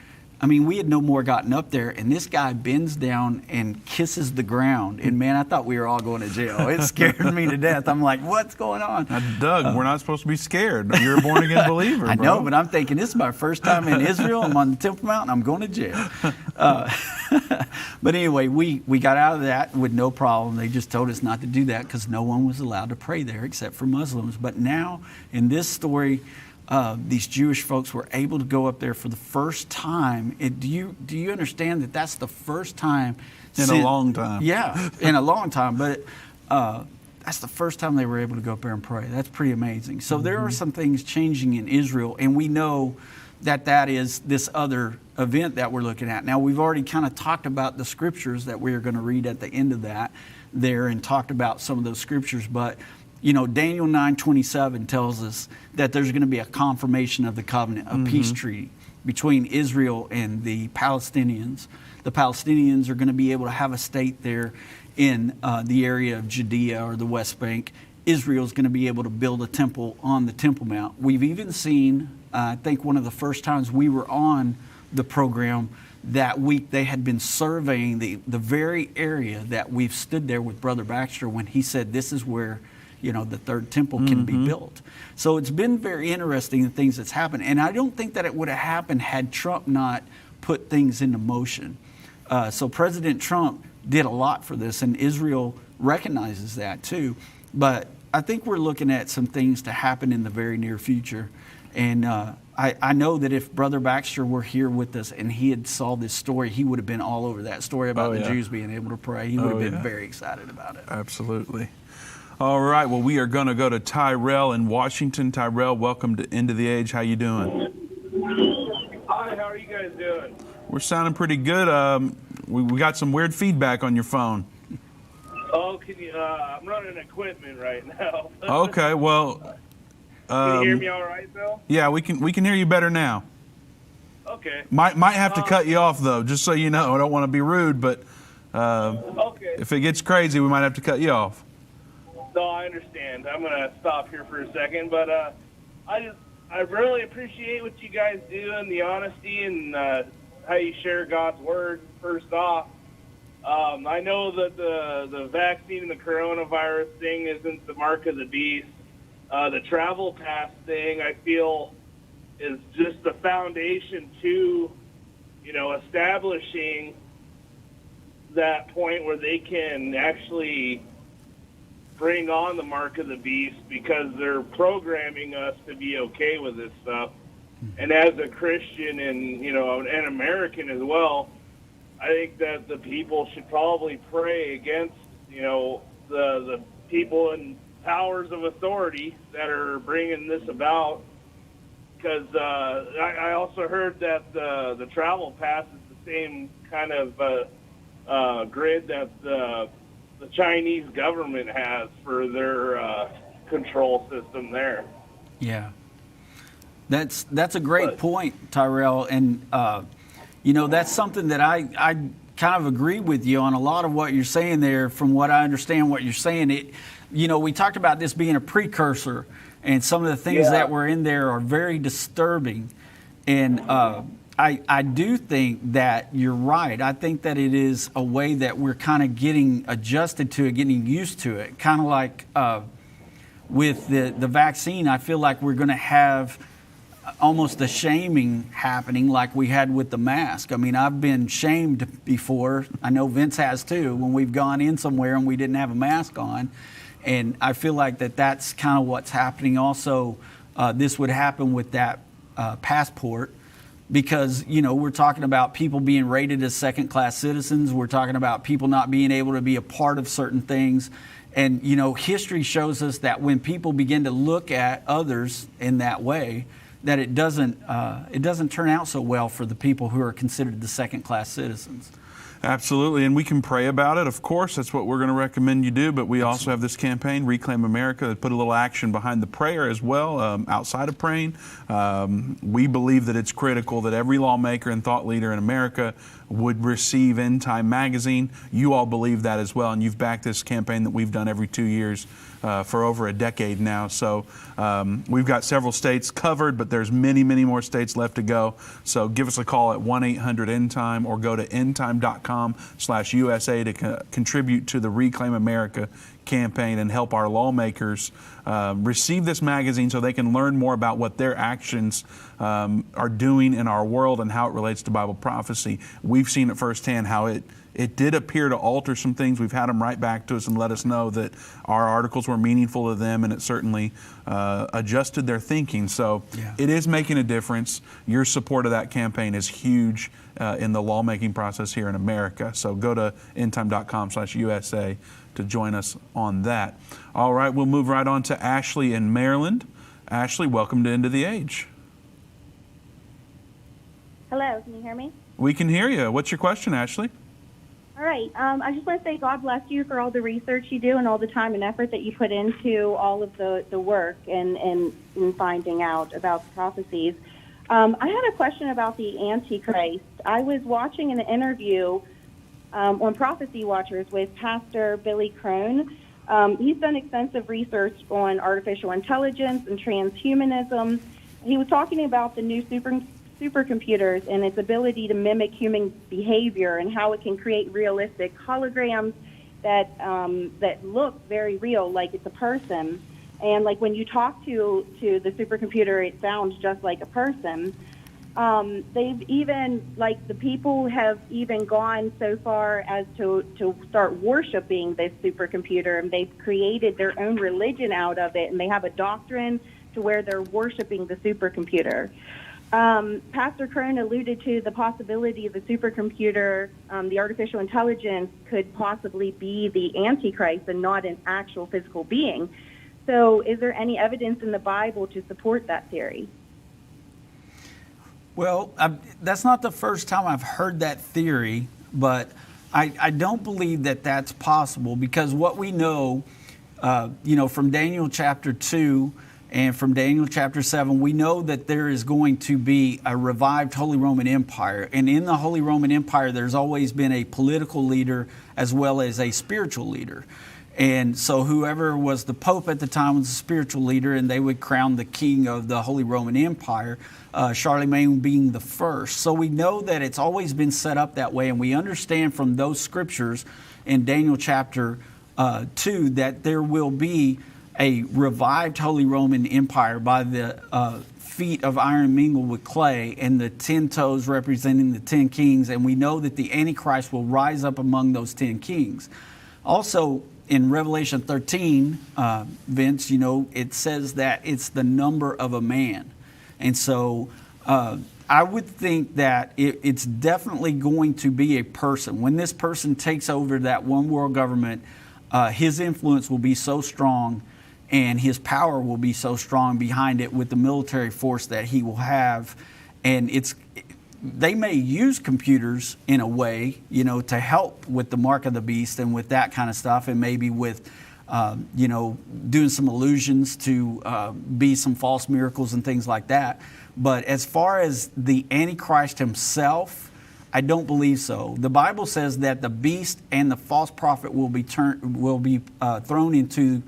we had no more gotten up there, and this guy bends down and kisses the ground. And man, I thought we were all going to jail. It scared me to death. I'm like, what's going on? Now, Doug, we're not supposed to be scared. You're a born-again believer, I know, but I'm thinking this is my first time in Israel. I'm on the Temple Mount, and I'm going to jail. But anyway, we got out of that with no problem. They just told us not to do that because no one was allowed to pray there except for Muslims. But now, in this story, these Jewish folks were able to go up there for the first time. Do you understand that that's the first time in a long time? Yeah, in a long time. But that's the first time they were able to go up there and pray. That's pretty amazing. So there are some things changing in Israel, and we know that is this other event that we're looking at. Now, we've already kind of talked about the scriptures that we're going to read at the end of that there and talked about some of those scriptures, but Daniel 9:27 tells us that there's going to be a confirmation of the covenant, a peace treaty between Israel and the Palestinians. The Palestinians are going to be able to have a state there in the area of Judea or the West Bank. Israel's going to be able to build a temple on the Temple Mount. We've even seen, I think one of the first times we were on the program that week, they had been surveying the very area that we've stood there with Brother Baxter when he said this is where the third temple can be built. So it's been very interesting, the things that's happened. And I don't think that it would have happened had Trump not put things into motion. So President Trump did a lot for this, and Israel recognizes that too. But I think we're looking at some things to happen in the very near future. And I know that if Brother Baxter were here with us and he had saw this story, he would have been all over that story about the Jews being able to pray. He would have been very excited about it. Absolutely. All right, well, we are going to go to Tyrell in Washington. Tyrell, welcome to End of the Age. How you doing? Hi, how are you guys doing? We're sounding pretty good. We got some weird feedback on your phone. Oh, can you? I'm running equipment right now. Okay, well. Can you hear me all right, Bill? Yeah, we can hear you better now. Okay. Might have to cut you off though, just so you know. I don't want to be rude, but if it gets crazy, we might have to cut you off. No, I understand. I'm gonna stop here for a second, but I really appreciate what you guys do and the honesty and how you share God's word. First off, I know that the vaccine and the coronavirus thing isn't the mark of the beast, The travel pass thing, I feel, is just the foundation to, establishing that point where they can actually bring on the mark of the beast, because they're programming us to be okay with this stuff. And as a Christian and, an American as well, I think that the people should probably pray against, the people in powers of authority that are bringing this about. Because I also heard that the travel pass is the same kind of grid that the Chinese government has for their control system there. Yeah, that's a great point, Tyrell, and that's something that I kind of agree with you on a lot of what you're saying there. From what I understand, what you're saying, we talked about this being a precursor, and some of the things that were in there are very disturbing, and I do think that you're right. I think that it is a way that we're kind of getting adjusted to it, getting used to it. Kind of like with the vaccine, I feel like we're going to have almost a shaming happening like we had with the mask. I mean, I've been shamed before. I know Vince has too, when we've gone in somewhere and we didn't have a mask on. And I feel like that's kind of what's happening also. This would happen with that passport. Because, we're talking about people being rated as second-class citizens. We're talking about people not being able to be a part of certain things. And, history shows us that when people begin to look at others in that way, that it doesn't turn out so well for the people who are considered the second-class citizens. Absolutely, and we can pray about it. Of course, that's what we're going to recommend you do, but we also have this campaign, Reclaim America, that put a little action behind the prayer as well, outside of praying. We believe that it's critical that every lawmaker and thought leader in America would receive Endtime magazine. You all believe that as well, and you've backed this campaign that we've done every 2 years for over a decade now. So we've got several states covered, but there's many, many more states left to go. So give us a call at 1-800-ENDTIME or go to endtime.com/USA to contribute to the Reclaim America campaign and help our lawmakers receive this magazine so they can learn more about what their actions are doing in our world and how it relates to Bible prophecy. We've seen it firsthand how it did appear to alter some things. We've had them write back to us and let us know that our articles were meaningful to them, and it certainly adjusted their thinking. So it is making a difference. Your support of that campaign is huge in the lawmaking process here in America. So go to endtime.com/USA to join us on that. All right, we'll move right on to Ashley in Maryland. Ashley, welcome to End of the Age. Hello, can you hear me? We can hear you. What's your question, Ashley? All right. I just want to say God bless you for all the research you do and all the time and effort that you put into all of the work and finding out about the prophecies. I had a question about the Antichrist. I was watching an interview on Prophecy Watchers with Pastor Billy Crone. He's done extensive research on artificial intelligence and transhumanism. He was talking about the new supercomputers and its ability to mimic human behavior and how it can create realistic holograms that look very real, like it's a person. And like when you talk to the supercomputer, it sounds just like a person. They've even, like the people have even gone so far as to start worshiping this supercomputer, and they've created their own religion out of it, and they have a doctrine to where they're worshiping the supercomputer. Pastor Crone alluded to the possibility of the supercomputer, the artificial intelligence, could possibly be the Antichrist and not an actual physical being. So is there any evidence in the Bible to support that theory? Well, that's not the first time I've heard that theory, but I don't believe that that's possible, because what we know, from Daniel chapter 2 and from Daniel chapter 7, we know that there is going to be a revived Holy Roman Empire. And in the Holy Roman Empire, there's always been a political leader as well as a spiritual leader. And so whoever was the Pope at the time was a spiritual leader, and they would crown the king of the Holy Roman Empire, Charlemagne being the first. So we know that it's always been set up that way, and we understand from those scriptures in Daniel chapter 2 that there will be a revived Holy Roman Empire by the feet of iron mingled with clay, and the 10 toes representing the 10 kings, and we know that the Antichrist will rise up among those 10 kings. Also, in Revelation 13, Vince, it says that it's the number of a man. And so I would think that it's definitely going to be a person. When this person takes over that one world government, his influence will be so strong and his power will be so strong behind it with the military force that he will have. And they may use computers in a way, to help with the mark of the beast and with that kind of stuff, and maybe with, doing some illusions to be some false miracles and things like that. But as far as the Antichrist himself, I don't believe so. The Bible says that the beast and the false prophet will be thrown into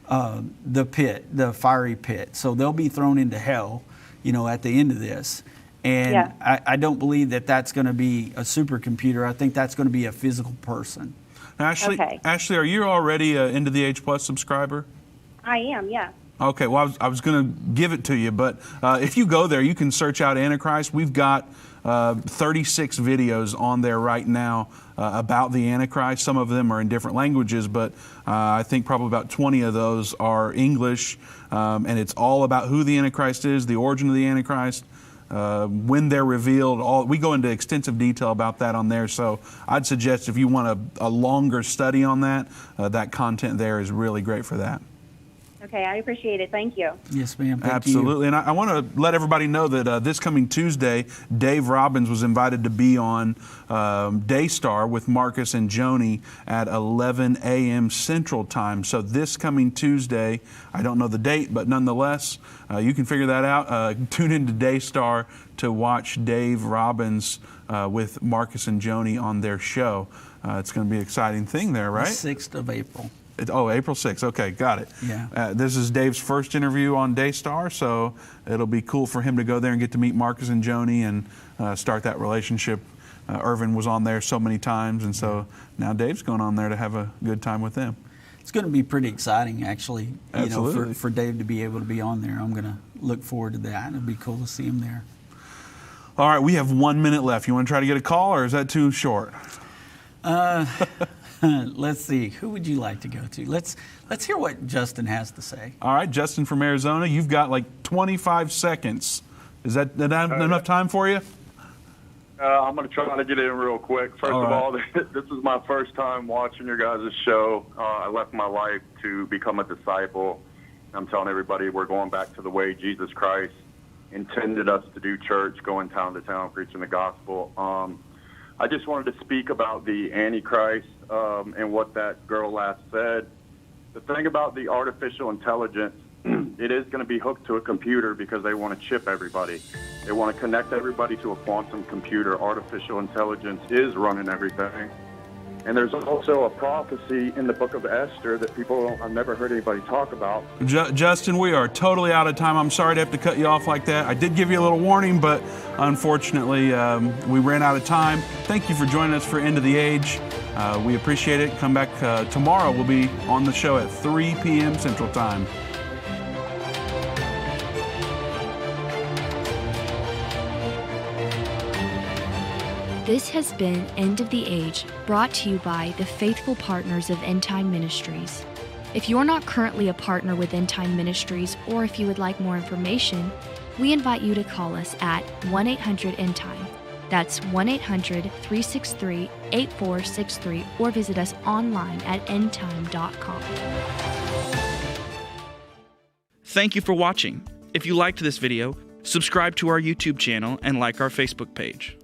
the pit, the fiery pit. So they'll be thrown into hell, at the end of this. And yeah. I don't believe that that's going to be a supercomputer. I think that's going to be a physical person. Ashley, okay. Ashley, are you already an End of the Age Plus subscriber? I am, yeah. Okay, well, I was going to give it to you, but if you go there, you can search out Antichrist. We've got 36 videos on there right now about the Antichrist. Some of them are in different languages, but I think probably about 20 of those are English, and it's all about who the Antichrist is, the origin of the Antichrist, when they're revealed. We go into extensive detail about that on there, so I'd suggest if you want a longer study on that, that content there is really great for that. Okay, I appreciate it. Thank you. Yes, ma'am. Thank Absolutely. You. And I want to let everybody know that this coming Tuesday, Dave Robbins was invited to be on Daystar with Marcus and Joni at 11 a.m. Central Time. So this coming Tuesday, I don't know the date, but nonetheless, you can figure that out. Tune into Daystar to watch Dave Robbins with Marcus and Joni on their show. It's going to be an exciting thing there, right? The 6th of April. April 6th. Okay, got it. Yeah. This is Dave's first interview on Daystar, so it'll be cool for him to go there and get to meet Marcus and Joni and start that relationship. Irvin was on there so many times, and so now Dave's going on there to have a good time with them. It's going to be pretty exciting, actually. Absolutely. For Dave to be able to be on there. I'm going to look forward to that. It'll be cool to see him there. All right, we have 1 minute left. You want to try to get a call, or is that too short? Let's see. Who would you like to go to? Let's hear what Justin has to say. All right, Justin from Arizona. You've got like 25 seconds. Is that enough time for you? I'm going to try to get in real quick. First of all, this is my first time watching your guys' show. I left my life to become a disciple. I'm telling everybody we're going back to the way Jesus Christ intended us to do church, going town to town, preaching the gospel. I just wanted to speak about the Antichrist and what that girl last said. The thing about the artificial intelligence, it is going to be hooked to a computer because they want to chip everybody. They want to connect everybody to a quantum computer. Artificial intelligence is running everything. And there's also a prophecy in the book of Esther that I've never heard anybody talk about. Justin, we are totally out of time. I'm sorry to have to cut you off like that. I did give you a little warning, but unfortunately, we ran out of time. Thank you for joining us for End of the Age. We appreciate it. Come back tomorrow. We'll be on the show at 3 p.m. Central Time. This has been End of the Age, brought to you by the faithful partners of Endtime Ministries. If you're not currently a partner with Endtime Ministries, or if you would like more information, we invite you to call us at 1-800-ENDTIME. That's 1-800-363-8463, or visit us online at endtime.com. Thank you for watching. If you liked this video, subscribe to our YouTube channel and like our Facebook page.